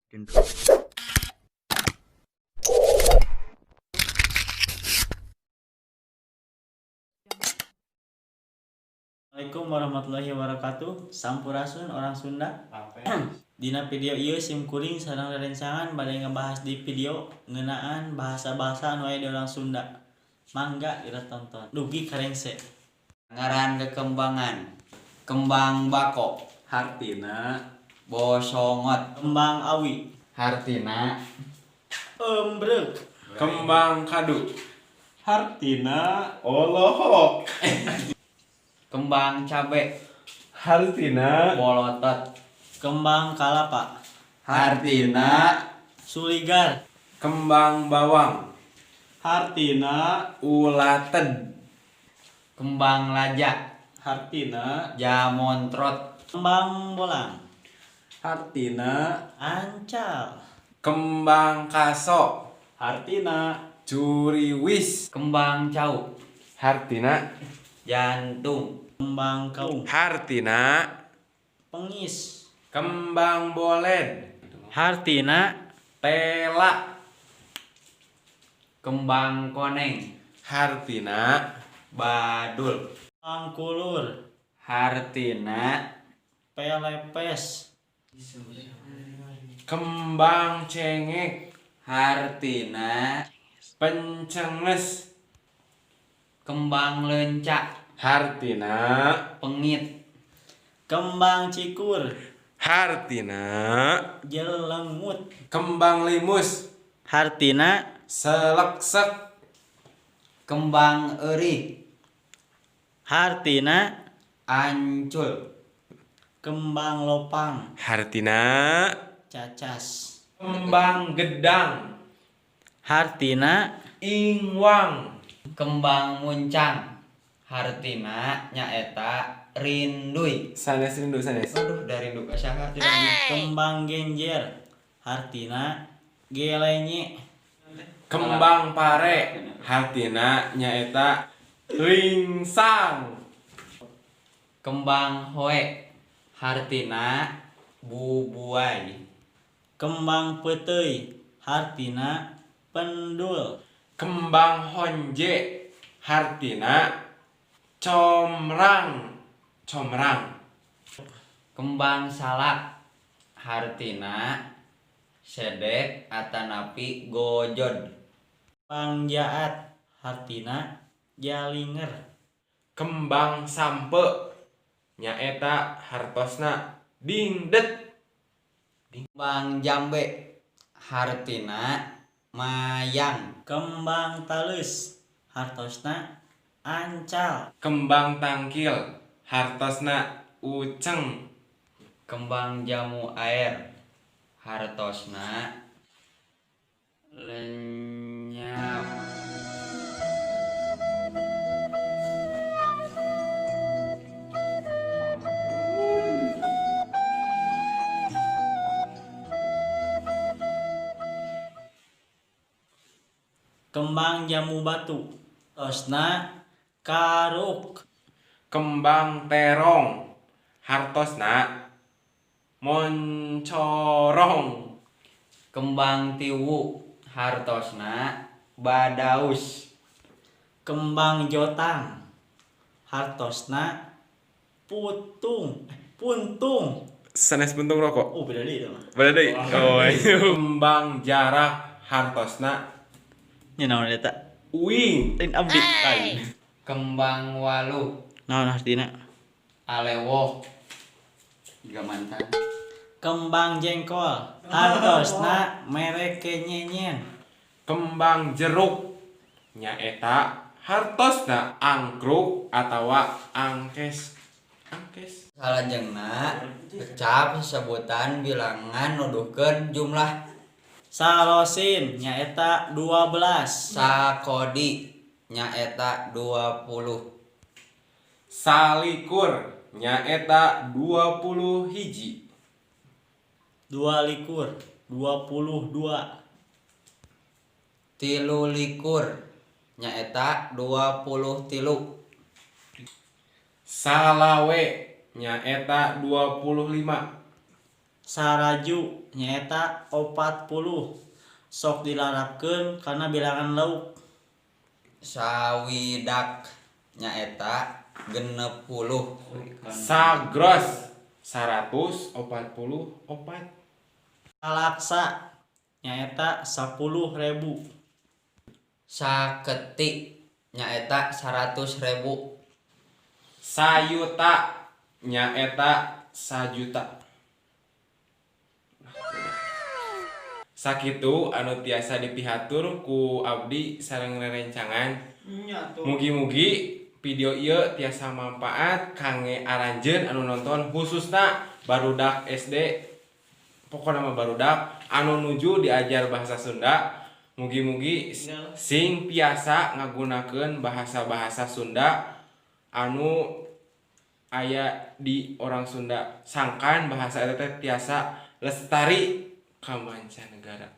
Assalamualaikum warahmatullahi wabarakatuh. Sampurasun orang Sunda. Dina video ieu sim kuring sareng rerencangan bade ngebahas di video ngeunaan bahasa-bahasa anu aya di orang Sunda. Mangga kita tonton. Dugi karengse. Ngaran kekembangan. Kembang bako. Hartina Bosongot. Kembang awi. Hartina Embrek. kembang kadu. Hartina olohok. Kembang cabe. Hartina Bolotot. Kembang kalapa. Hartina Suligar. kembang bawang. Hartina Ulated. kembang lajak. Hartina Jamontrot. kembang bolang. Hartina Ancal. kembang kaso. Hartina Curiwis. Kembang cau. Hartina Jantung. kembang kaung. Hartina Pengis. kembang boled. Hartina Tela. Kembang koneng. Hartina Badul. kembang kulur. Hartina Pelepes. kembang cengek. Hartina Pencenges. kembang lencak. Hartina Pengit. Kembang cikur. Hartina Jelengut. kembang limus. Hartina Seleksek. Kembang eri. Hartina Ancul. kembang lopang. Hartina Cacas. kembang gedang. Hartina Ingwang. Kembang muncang. Hartina nyaeta rinduy. Sanes rindu sanes. Aduh, dari rindu saha tidak. kembang genjer. Hartina gelenye. Kembang pare. Hartina nyaeta ringsang. Kembang hoe. Hartina bubuai. Kembang peteuy. Hartina pendul. Kembang honje. Hartina comrang. Comrang. Kembang salak. Hartina sedek atanapi gojod. Kembang jaat. Hartina jalinger. Kembang sampe. Nyaeta hartosna dingdet. Kembang jambe. Hartina mayang. Kembang talus. Hartosna ancal. Kembang tangkil. Hartosna uceng. Kembang jamu air. Hartosna lenyap. Kembang jamu batu. Hartosna karuk. Kembang terong. Hartosna moncorong. Kembang tiwu. Hartosna badaus. Kembang jotang. Hartosna puntung. Sanes puntung rokok. Oh beda deh itu mah. Beda deui. Oh. Kembang jarak. Hartosna Nya naon eta? uing. Lain abdi lain. Kembang walu. Naon artina? Alewo. Juga mantan. Kembang jengkol. Hartosna merek kenyenyen. Kembang jeruk. Nyaeta hartosna angkruk atawa angkes. Angkes. Salajengna kecap sebutan bilangan nuduhkeun jumlah. Salosin nyaeta 12. Sakodi nyaeta 20. Salikur. Nyaeta 20 hiji. 2 likur 22. Tilu likur nyaeta 23. Salawe nyaeta 25. saraju nyaeta 40 sok dilarapkeun kana bilangan lauk. Sawidak nyaeta 60. Sagros 144. Salaksa nyaeta 10.000. Saketi nyaeta 100.000. Sayuta nyaeta 1.000.000. Sakitu anu tiasa dipihatur ku abdi sareng rerencangan. Mugi-mugi video ieu tiasa manfaat kangge aranjeun anu nonton khususna barudak SD. Pokona mah barudak anu nuju diajar bahasa Sunda. Mugi-mugi sing tiasa ngagunakeun bahasa-bahasa Sunda anu aya di orang Sunda. Sangkan bahasa eta teh tiasa lestari ka mancanegara.